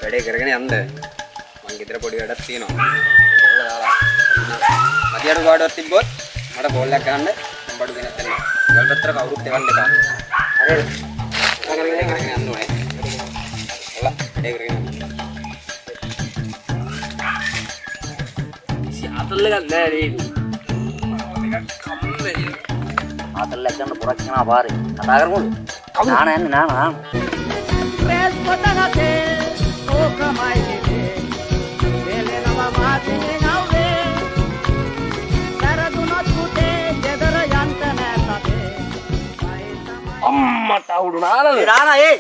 වැඩේ කරගෙන යන්න. මං ගෙදර පොඩි වැඩක් තියෙනවා. ඒක දාලා. මදියට ගාඩක් තිබ්බොත් මට බෝල් එකක් ගන්න මම බඩු ගෙනත් දෙන්න. ගල් පත්‍ර කවුරුත් එවන්න එපා. හරිද? කරගෙන යන්න ඕනේ. ඔලා වැඩේ කරගෙන යන්න. ආතල් එකක් නෑ නේද? එකක් කම්මැලි. ආතල් එකක් ගන්න පොරක් යනවා පාරේ. කතා කරමුද? නාන යන්නේ නාන. ප්‍රේස් පොතනතේ ඕකමයි දෙේ. දෙලෙනවා මාතිනේ නව්වේ. සරදුනොත් පුතේ ගෙදර යන්ත නැතේ. අම්මට අවුඩු නානද? නාන ඒ.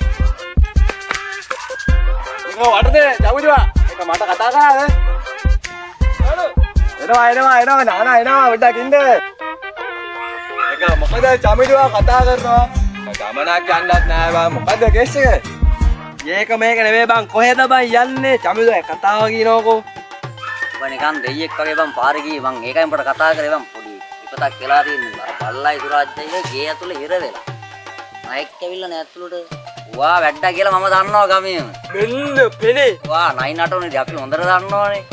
ඒක වටදේ ජමුදුවා. ඒක මට කතා කරාද? එනවා නානා වඩක් ඉන්න. ඒක මොකද චමිදුවා කතා කරනවා. ගමනක් යන්නත් නෑ බං. මොකද කේස් එක? මේක නෙමෙයි බං කොහෙද බං යන්නේ? චමිදුවා කතාව කියනකො. ඔබ නිකන් දෙයියෙක් වගේ බං පාරේ ගියේ මං ඒකයි උඹට කතා කරේ බං පොඩි විපතක් වෙලා තියෙනවා. අර බල්ලයි සුරාජ්‍යයි ගේ ඇතුලේ හිර වෙලා. නයික් ඇවිල්ලා නේ ඇතුළට. වා වැඩක් කියලා මම දන්නවා ගමේම. මෙන්න පෙනේ. වා 9-8 අපි හොඳට දන්නවනේ.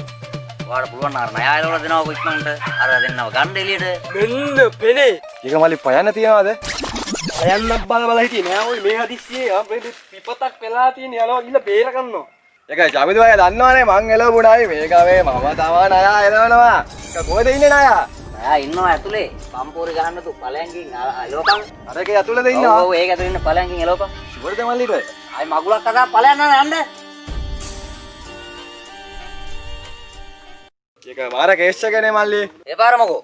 ඔයාලට පුළුවන් අර ණය ආයතන වල දෙනවා කොච්චරට අර දෙන්නව ගන්න එළියට. මෙන්න පෙනේ. ඒක මල්ලි පයන්න තියනවද? අයන්නක් බල හිටියේ නෑ ඔය මේ හදිස්සියේ අපේ පිපතක් වෙලා තියෙන යනවා ගිහලා බේර ගන්නවා. ඒක චමිදුවා දන්නවනේ මං එළවුණායි මේක මේ මම තමා ණය එළවනවා. ඒක කොහෙද ඉන්නේ ණය? නෑ ඉන්නවා ඇතුලේ පම්පෝරි ගහන්න තු පළයන්කින් එලවපන්. අර ඒක ඇතුළේද ඉන්නවා? ඔව් ඒක ඇතුලේ ඉන්න පළයන්කින් එලවපන්. ෂුවර්ද මල්ලිට? ආයි මගුලක් කතා පළයන් යන්න. ඒක මාර කේස් එකනේ මල්ලි. ඒ පාර මොකෝ?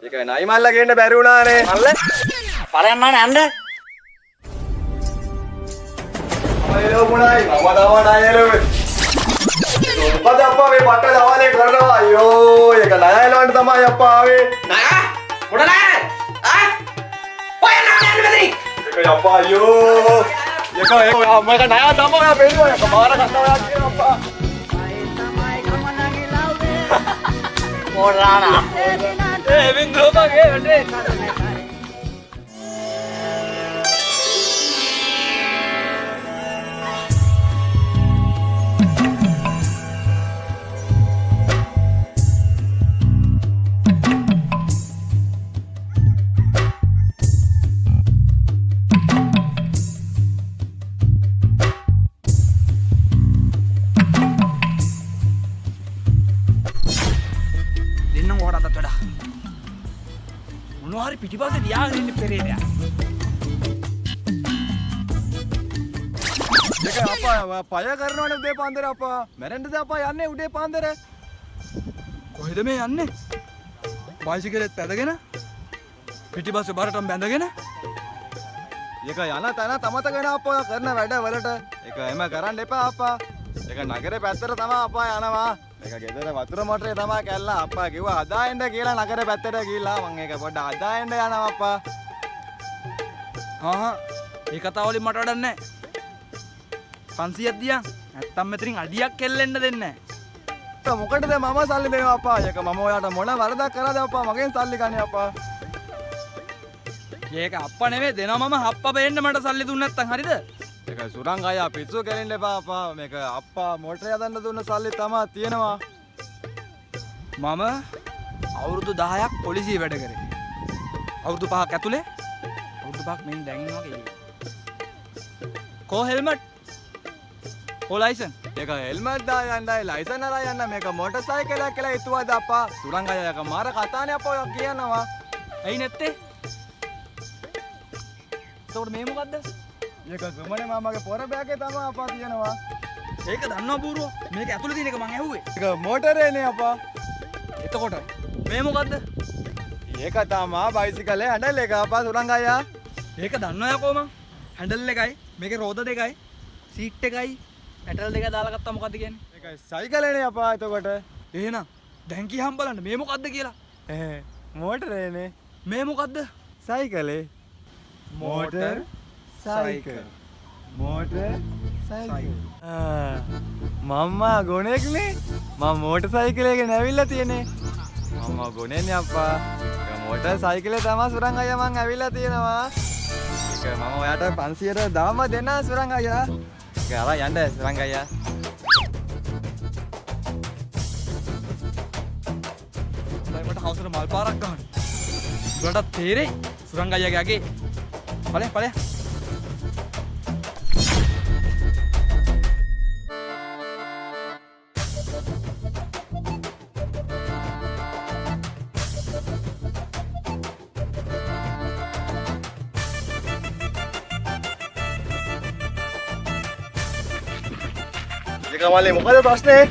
ඒක නයි මල්ලා ගේන්න බැරි වුණානේ. මල්ල පළයන් යන්න. එළවුණායි මම තමා ණය එළවෙන්නේ. මොකද අප්පා මේ පට්ට දවාලේ කරනවා අයියෝ ඒක ණය එළවන්න තමයි අප්පා ආවේ. නෑ මොඩ නෑ. ඔය නෑ යන්න මෙතනින්. ඒක අප්පා අයියෝ ඒක මම ණය තමයි අපේ ඒක මාර කතාවක් කියනවා අප්පා. මොඩරානා. එවින් ගෝපගේ වැඩේ. මොනවාරි පිටිපස්සේ තියාගෙන ඉන්න පෙරේතයා. ඒක අප්පා පය කරනවනේ උදේ පාන්දර අප්පා. මැරෙන්නද අප්පා යන්නේ උදේ පාන්දර? කොහෙද මේ යන්නේ? බයිසිකලෙත් පැදගෙන පිටිපස්සේ බරටම බැඳගෙන ඒක යන තැන තමතගෙන අප්පා කරන වැඩ වලට. ඒක එම කරන්න එපා අප්පා. ඒක නගරේ පැත්තට තමයි අප්පා යනවා. ඒක ගෙදර වතුර මොටරේ තමයි කැල්ලා අප්පා කිව්වා හදාන්න කියලා නගරේ පැත්තට ගිහිල්ලා මම ඒක පොඩ්ඩක් හදාන්න යනවා අප්පා. ඒ කතාව වලින් මට වැඩක් නැහැ. 500ක් දියන් නැත්තම් මෙතනින් අඩියක් කෙල්ලෙන්න දෙන්නේ නැහැ. මොකටද මම සල්ලි දෙනවා අප්පා? ඒක මම ඔයාට මොන වරදක් කරාද අප්පා? මගෙන් සල්ලි ගන්නේ අප්පා. ඒක අප්පා නෙවෙයි දෙනවා මම හප්පා බෙන්න මට සල්ලි දුන්න නැත්තම් හරිද? ඒක සුරංග අයියා පිස්සු කෙලින්න එපා අප්පා. මේක අප්පා මොටරේ හදන්න දුන්න සල්ලි තමයි තියෙනවා. මම අවුරුදු 10ක් පොලිසිය වැඩ කරේ. අවුරුදු 5ක් ඇතුලේ අවුරුදු 5ක් මෙන් දැන් ඉන්නවා කියලා. කෝ හෙල්මට්? කෝ ලයිසන්? ඒක හෙල්මට් දායන්නයි ලයිසන් අරන් යන්න මේක මොටර් සයිකලයක් කියලා හිතුවාද අප්පා? සුරංග අයියා ඒක මාර කතානේ අප්පා ඔය කියනවා. ඇයි නැත්තේ? එතකොට මේ මොකද්ද? ඒක සුමනේ මාමගේ පොර බෑගේ තමයි අප්පා තියෙනවා. ඒක දන්නවා බූරුව. මේක ඇතුලේ තියෙන එක මං ඇහුවේ. ඒක මොටරේනේ අප්පා. එතකොට මේ මොකද්ද? ඒක තමයි බයිසිකලේ හැන්ඩල් එක අප්පා සුරංග අයියා. ඒක දන්නවා යකෝ මං. හැන්ඩල් එකයි මේකේ රෝද දෙකයි සීට් එකයි පැටල් දෙක දාලා ගත්තා මොකද්ද කියන්නේ? ඒක සයිකලේනේ අප්පා එතකොට. එහෙනම් දැන් කියහම් බලන්න මේ මොකද්ද කියලා. මොටරේනේ. මේ මොකද්ද? සයිකලේ. मोटर साइकिल मोटर साइकिल मम्मा ගොනෙක්නේ මම මෝටර් සයිකලයක නැවිල්ලා තියෙන්නේ මම ගොනෙන්නේ අප්පා මෝටර් සයිකලේ තමයි සුරංග අයියා මං ඇවිල්ලා තියෙනවා ඒක මම ඔයාට 500ට දාම දෙන්න සුරංග අයියා ඒක අරන් යන්න සුරංග අයියා හවසට මල් පාරක් ගන්න. උඹලට තේරෙයි සුරංග අයියාගේ අගේ. ඵලයක්. ඒක මල්ලි මොකද ප්‍රශ්නේ?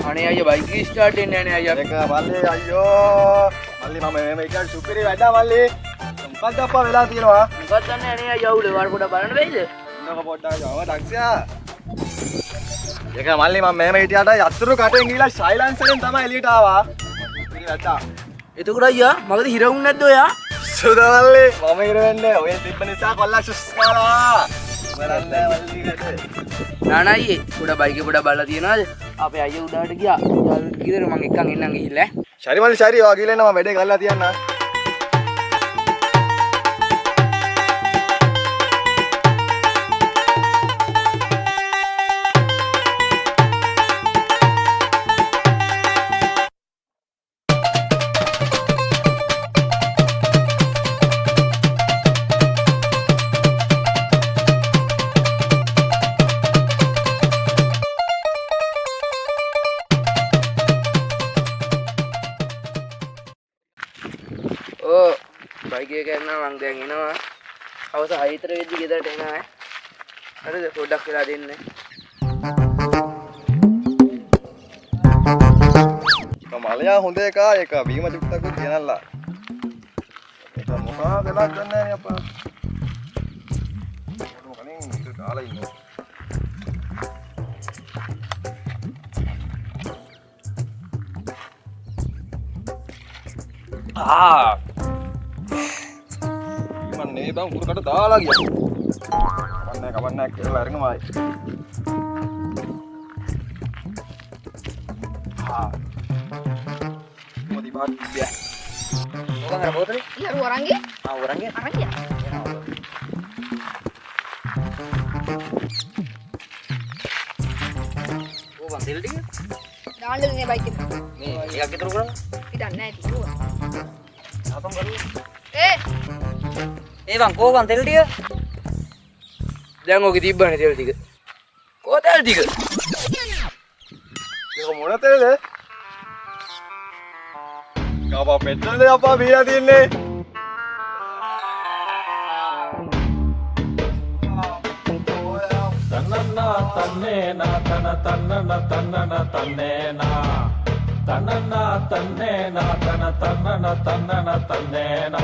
අනේ අයියා බයික් එක ස්ටාර්ට් වෙන්නේ නැහැ නේ අයියා. ඒක මල්ලි අයියෝ මල්ලි මම මේ එක සුපිරි වැඩ මල්ලි. මොකක්ද අප්පා වෙලා තියෙනවා? මොකක්ද දන්නේ අනේ අයියා උඩ වාර පොඩ බලන්න වෙයිද? ඉන්නක පොඩ්ඩක් යව ටැක්සියා. ඒක මල්ලි මම මෙහෙම හිටියට යතුරු කටෙන් ගිහලා සයිලන්සරෙන් තමයි එළියට ආවා. සුපිරි වැඩ. එතකොට අයියා මගද හිර වුන්නේ නැද්ද ඔයා? සුදවල්ලි මම ඉර වෙන්නේ ඔය තිබ්බ නිසා කොල්ලා ෂුස් කරනවා. බලන්න මල්ලි ගැට. නානයියේ උඩ බයික් එක පොඩ බලලා තියනවාද? අපේ අයියා උඩට ගියා. යාළුවෙක් කීදර මං එක්කන් එන්නම් ගිහිල්ලා. ශරි මල්ලි ශරි ඔයා ගිහලා එන්න මම වැඩේ කරලා තියන්න. ඕ බයික් එක යනවා මං දැන් එනවා. හවස 6 විතර වෙද්දි ගෙදරට එනවා. හරිද? පොඩ්ඩක් වෙලා දෙන්න. මලයා හොඳ එක ඒක බීම චුට්ටකුත් ගෙනල්ලා. ඒක මොකා වෙලා ගන්න නැහැ අප්පා. මොකනේ ඉත කාලා ඉන්නවා. මම නේ බං උඩකට දාලා ගියා. කවන්නේ කියලා අරගෙනමයි. මොදි බාත් ගියා. ඕකම අර බෝතලේ Iya, orangnya? orangnya Orangnya? ඕ බං තෙල් ටික Jangan dulu nih baikin. මේ එකක් විතර කරන්න Tidak naik itu. අපම් කරුවා Eh, ඒ බං කෝ බං තෙල් ටික දැන් ඔක තිබ්බනේ තෙල් ටික. කො තෙල් ටික? ඒක මොන තෙල්ද? කාපා පෙට්‍රල්ද අප්පා බීලා තියන්නේ. தன்னன்னா தன்னேனா தன தன்னன தன்னன தன்னேனா தன்னன்னா தன்னேனா தன தன்னன தன்னன தன்னேனா